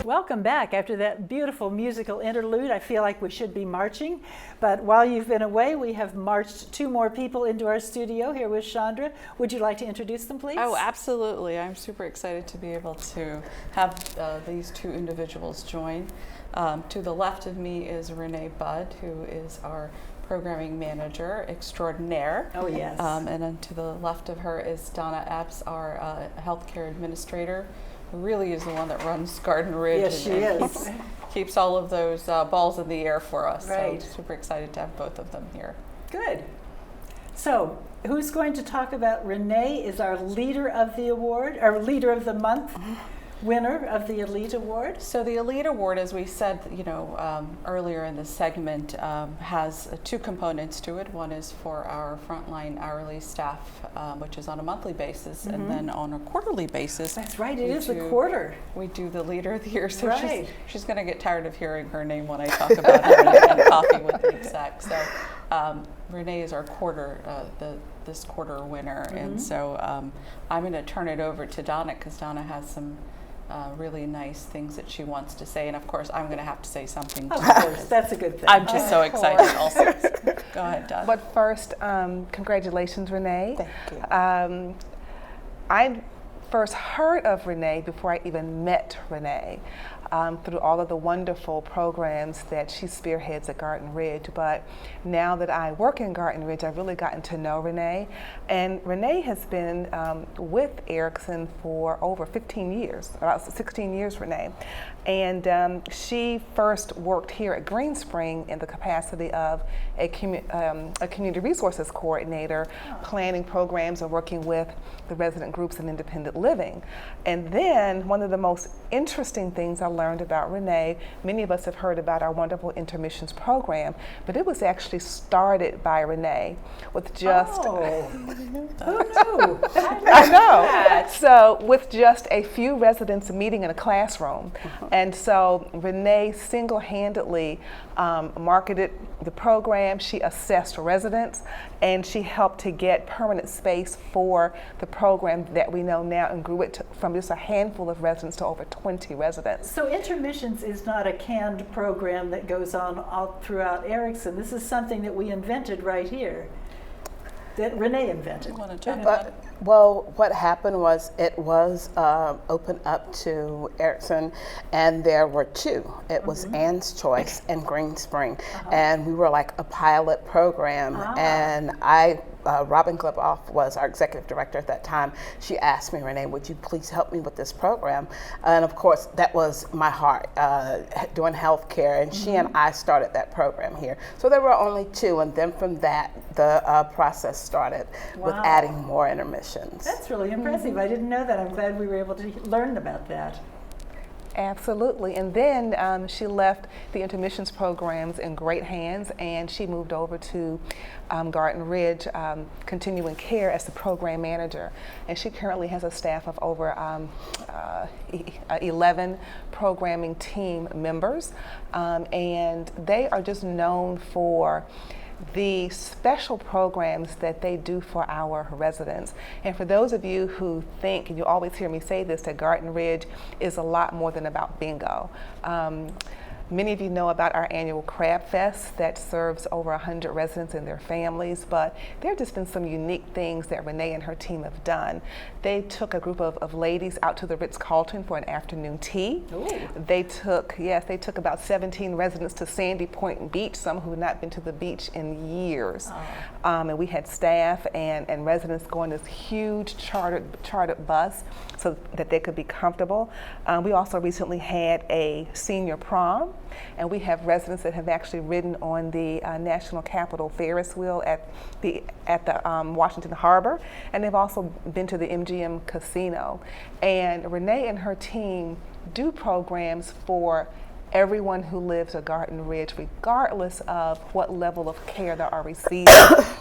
Welcome back. After that beautiful musical interlude, I feel like we should be marching. But while you've been away, we have marched 2 more people into our studio here with Chandra. Would you like to introduce them, please? Oh, absolutely. I'm super excited to be able to have these 2 individuals join. To the left of me is Renee Budd, who is our programming manager extraordinaire. Oh, yes. And then to the left of her is Donna Epps, our healthcare administrator, who really is the one that runs Garden Ridge. Yes, she is. Keeps all of those balls in the air for us. Right. So super excited to have both of them here. Good. So, who's going to talk about Renee is our leader of the award, our leader of the month. Winner of the Elite Award? So the Elite Award, as we said, earlier in the segment, has 2 components to it. One is for our frontline hourly staff, which is on a monthly basis, and then on a quarterly basis. That's right, it is a quarter. We do the Leader of the Year, so right. she's going to get tired of hearing her name when I talk about it and coffee with the exec. So Renee is our this quarter winner, and so I'm going to turn it over to Donna, because Donna has some really nice things that she wants to say, and of course I'm going to have to say something. Of course, that's a good thing. I'm just so excited also. Go ahead, Donna. But first, congratulations, Renee. Thank you. I first heard of Renee before I even met Renee, through all of the wonderful programs that she spearheads at Garden Ridge. But now that I work in Garden Ridge, I've really gotten to know Renee. And Renee has been with Erickson for over 15 years, about 16 years, Renee. And she first worked here at Green Spring in the capacity of a community resources coordinator, planning programs and working with the resident groups in independent living. And then one of the most interesting things I learned about Renee, many of us have heard about our wonderful intermissions program, but it was actually started by Renee with just... who knew? I know. So with just a few residents meeting in a classroom. And so Renee single-handedly marketed the program. She assessed residents, and she helped to get permanent space for the program that we know now, and grew it from just a handful of residents to over 20 residents. So intermissions is not a canned program that goes on all throughout Erickson. This is something that we invented right here, that Renee invented. Want to talk about it? Well, what happened was it was opened up to Erickson, and there were 2. It was Ann's Choice and Green Spring, and we were like a pilot program. And Robin Gleboff was our executive director at that time. She asked me, Renee, would you please help me with this program? And of course, that was my heart, doing healthcare, and she and I started that program here. So there were only 2, and then from that, the process started with adding more intermissions. That's really impressive. I didn't know that. I'm glad we were able to learn about that. Absolutely. And then she left the intermissions programs in great hands, and she moved over to Garden Ridge Continuing Care as the program manager. And she currently has a staff of over 11 programming team members. And they are just known for the special programs that they do for our residents. And for those of you who think, and you always hear me say this, that Garden Ridge is a lot more than about bingo. Many of you know about our annual Crab Fest that serves over 100 residents and their families, but there have just been some unique things that Renee and her team have done. They took a group of ladies out to the Ritz-Carlton for an afternoon tea. Ooh. They took about 17 residents to Sandy Point Beach, some who had not been to the beach in years. And we had staff and residents go on this huge chartered bus so that they could be comfortable. We also recently had a senior prom, and we have residents that have actually ridden on the National Capitol Ferris wheel at the Washington Harbor, and they've also been to the MGM Casino. And Renee and her team do programs for everyone who lives at Garden Ridge, regardless of what level of care they are receiving.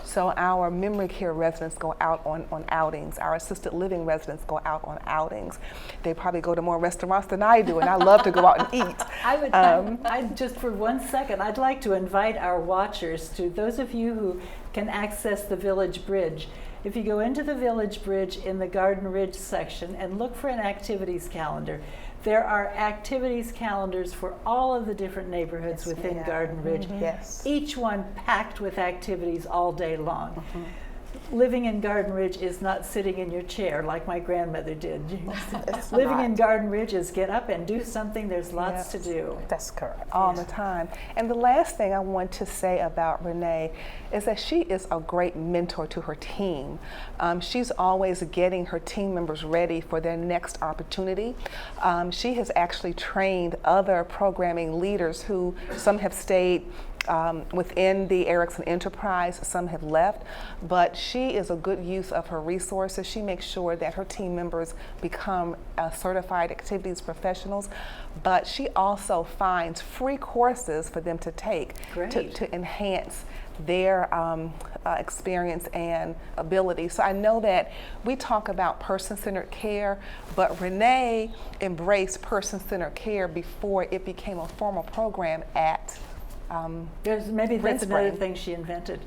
So our memory care residents go out on outings. Our assisted living residents go out on outings. They probably go to more restaurants than I do, and I love to go out and eat. I just for 1 second, I'd like to invite our watchers to those of you who can access the Village Bridge. If you go into the Village Bridge in the Garden Ridge section and look for an activities calendar, there are activities calendars for all of the different neighborhoods within ma'am. Garden Ridge. Yes. Each one packed with activities all day long. Living in Garden Ridge is not sitting in your chair like my grandmother did. It's Living in not. Garden Ridge is get up and do something. There's lots to do. That's correct. All the time. And the last thing I want to say about Renee is that she is a great mentor to her team. She's always getting her team members ready for their next opportunity. She has actually trained other programming leaders who some have stayed within the Erickson enterprise, some have left, but she is a good use of her resources. She makes sure that her team members become certified activities professionals, but she also finds free courses for them to take to enhance their experience and ability. So I know that we talk about person-centered care, but Renee embraced person-centered care before it became a formal program at Maybe that's another Spring. thing she invented.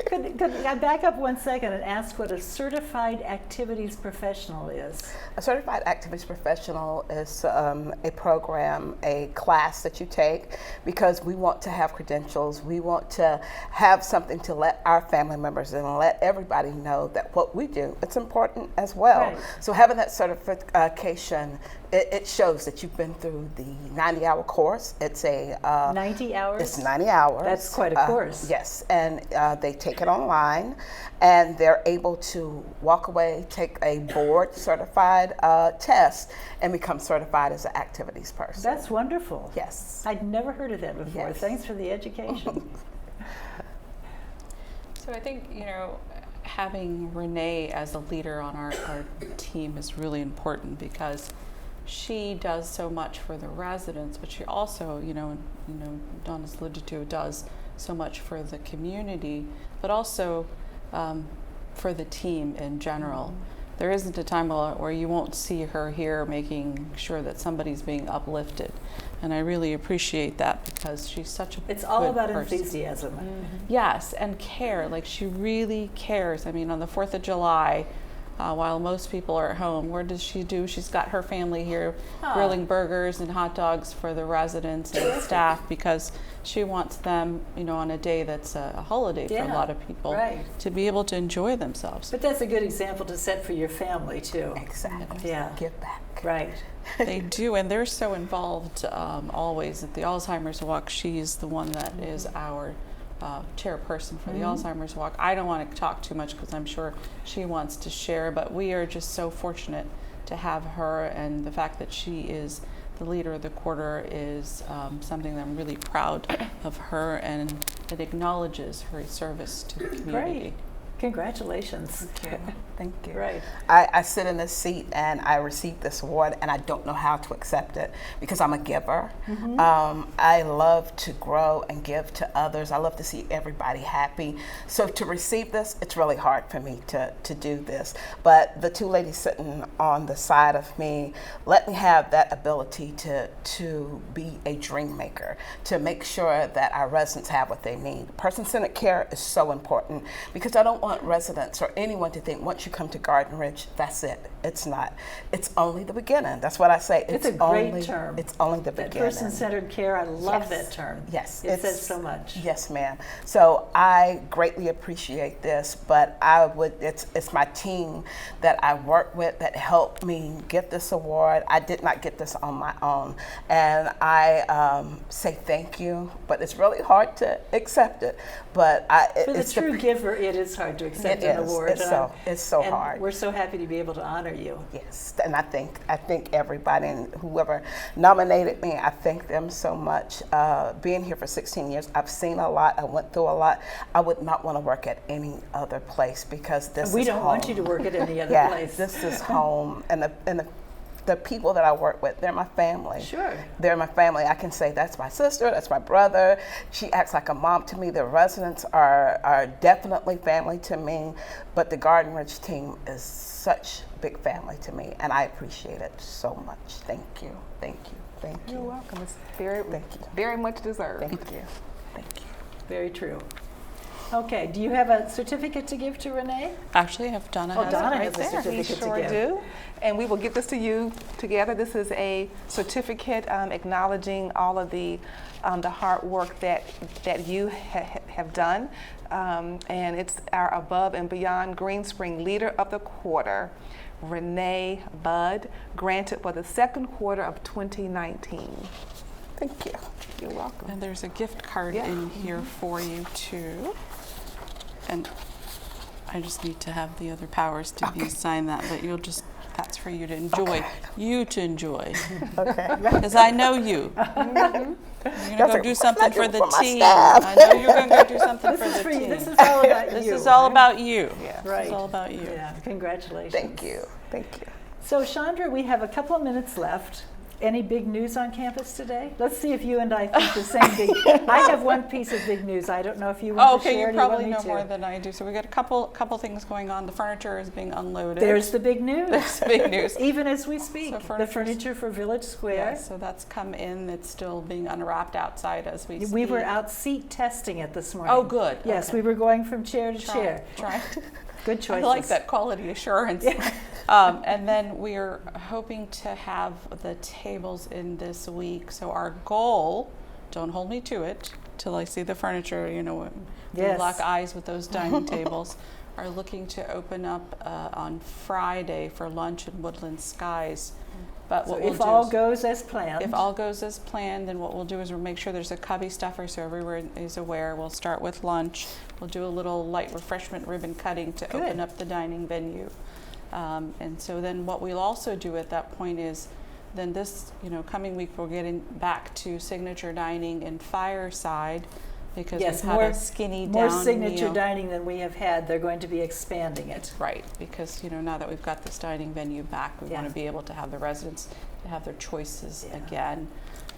Could I back up 1 second and ask what a certified activities professional is? A certified activities professional is a program, a class that you take because we want to have credentials. We want to have something to let our family members and let everybody know that what we do, it's important as well. Right. So having that certification, it shows that you've been through the 90-hour course. It's a 90 hours? It's 90 hours. That's quite a course. Yes, and they take it online, and they're able to walk away, take a board certified test, and become certified as an activities person. That's wonderful. Yes. I'd never heard of that before. Yes. Thanks for the education. So I think, having Renee as a leader on our team is really important because she does so much for the residents, but she also, Donna's alluded to, does so much for the community, but also for the team in general. There isn't a time where you won't see her here making sure that somebody's being uplifted. And I really appreciate that because she's such a It's all good about person. enthusiasm. Yes, and care. Like she really cares. I mean, on the 4th of July, while most people are at home, what does she do? She's got her family here grilling burgers and hot dogs for the residents and staff because she wants them, on a day that's a holiday for a lot of people, to be able to enjoy themselves. But that's a good example to set for your family, too. Exactly. Yeah. Give back. Right. They do, and they're so involved always at the Alzheimer's Walk. She's the one that is our chairperson for the Alzheimer's Walk. I don't want to talk too much because I'm sure she wants to share, but we are just so fortunate to have her, and the fact that she is the leader of the quarter is something that I'm really proud of her, and it acknowledges her service to the community. Great. Congratulations. Thank you. Right. I sit in this seat and I received this award and I don't know how to accept it because I'm a giver. I love to grow and give to others. I love to see everybody happy. So to receive this, it's really hard for me to do this. But the two ladies sitting on the side of me let me have that ability to be a dream maker, to make sure that our residents have what they need. Person-centered care is so important because I don't want residents or anyone to think once you come to Garden Ridge, that's it. It's not. It's only the beginning. That's what I say. It's a great only, term. It's only the That beginning. person-centered care, I love Yes. that term. Yes. It says so much. Yes, ma'am. So I greatly appreciate this, but it's my team that I work with that helped me get this award. I did not get this on my own. And I say thank you, but it's really hard to accept it. But For the true giver, it is hard to accept It an is. award. It's so and hard. We're so happy to be able to honor you. Yes, and I think everybody and whoever nominated me, I thank them so much. Being here for 16 years, I've seen a lot. I went through a lot. I would not want to work at any other place because this is home. We don't want you to work at any other Yeah, place. this is home, and the people that I work with, they're my family. Sure. They're my family. I can say that's my sister, that's my brother. She acts like a mom to me. The residents are definitely family to me, but the Garden Ridge team is such big family to me, and I appreciate it so much. Thank you, thank you, thank you. You're welcome. It's very, Thank you. very much deserved. Thank you, thank you. Very true. Okay, do you have a certificate to give to Renee? Actually, if Donna has Donna it right has a there. certificate. We to sure give. do. And we will get this to you together. This is a certificate acknowledging all of the hard work that you have done. And it's our Above and Beyond Green Spring Leader of the Quarter, Renee Budd, granted for the second quarter of 2019. Thank you. You're welcome. And there's a gift card in here for you too. And I just need to have the other powers to be sign that, but that's for you to enjoy. You to enjoy. Okay. Because I know you. You're going to go do something for the my team. staff. I know you're going to go do something for This is the for you. team. This is all about you. This is all about you. Yeah. This Right. is all about you. Yeah, congratulations. Thank you. Thank you. So Chandra, we have a couple of minutes left. Any big news on campus today? Let's see if you and I think the same big. I have one piece of big news. I don't know if you want to Oh, okay, share. you Do want probably me know to? more than I do. So we got a couple things going on. The furniture is being unloaded. There's the big news. There's big news. Even as we speak, So the furniture's- furniture for Village Square. Yeah, so that's come in. It's still being unwrapped outside as we speak. We were out seat testing it this morning. Oh, good. Yes, Okay. we were going from chair to chair. Try. Good I choices. like that quality assurance. And then we're hoping to have the tables in this week. So our goal, don't hold me to it till I see the furniture, we Yes. lock eyes with those dining tables, are looking to open up on Friday for lunch in Woodland Skies. But So what we'll if do all is, goes as planned. if all goes as planned, then what we'll do is we'll make sure there's a cubby stuffer so everyone is aware. We'll start with lunch. We'll do a little light refreshment ribbon cutting to Good. open up the dining venue. And so then what we'll also do at that point is then this, coming week we're getting back to signature dining and fireside because Yes, we've had more- a skinny More down signature meal. dining than we have had. They're going to be expanding it. Right, because now that we've got this dining venue back, we want Yeah. to be able to have the residents to have their choices Yeah. again.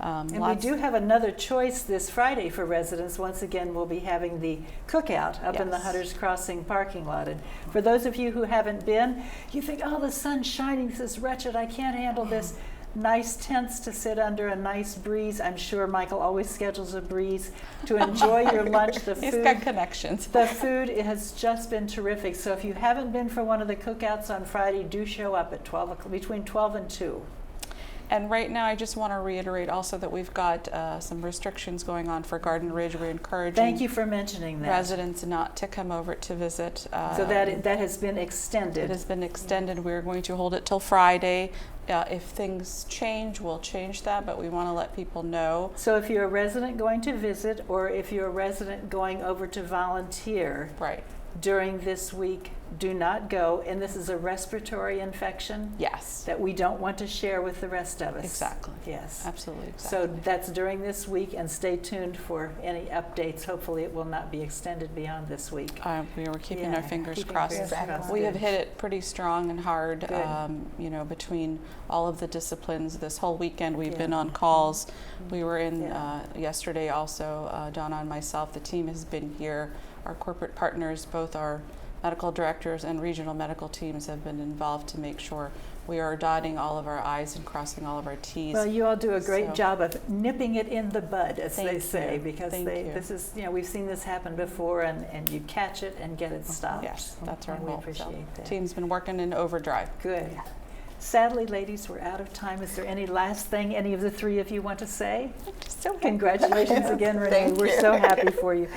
And we Lots- do have another choice this Friday for residents. Once again, we'll be having the cookout up in the Yes. Hunters Crossing parking lot. And for those of you who haven't been, you think, oh, the sun's shining, this is wretched, I can't handle this. Nice tents to sit under, a nice breeze. I'm sure Michael always schedules a breeze to enjoy your lunch. The He's food, got connections. the food has just been terrific. So if you haven't been for one of the cookouts on Friday, do show up at between 12 and 2. And right now, I just want to reiterate also that we've got some restrictions going on for Garden Ridge. We're encouraging Thank you for mentioning that. residents not to come over to visit. So that has been extended. It has been extended. We're going to hold it till Friday. If things change, we'll change that, but we want to let people know. So if you're a resident going to visit, or if you're a resident going over to volunteer Right. during this week, do not go. And this is a respiratory infection Yes. that we don't want to share with the rest of us. Exactly. Yes. Absolutely. So Exactly. that's during this week, and stay tuned for any updates. Hopefully it will not be extended beyond this week. We were keeping Yeah, our fingers keeping crossed. fingers crossed. We have Good. hit it pretty strong and hard, Good. between all of the disciplines. This whole weekend we've Yeah. been on calls. We were in Yeah. yesterday also, Donna and myself. The team has been here. Our corporate partners, both our medical directors and regional medical teams have been involved to make sure we are dotting all of our I's and crossing all of our T's. Well, you all do a great So- job of nipping it in the bud, as Thank they say, you. because Thank you. this is, we've seen this happen before, and you catch it and get it stopped. Yes, that's our And we goal. appreciate that. Team's been working in overdrive. Good. Sadly, ladies, we're out of time. Is there any last thing any of the three of you want to say? Just so Congratulations again, Renee. Thank We're you. so happy for you.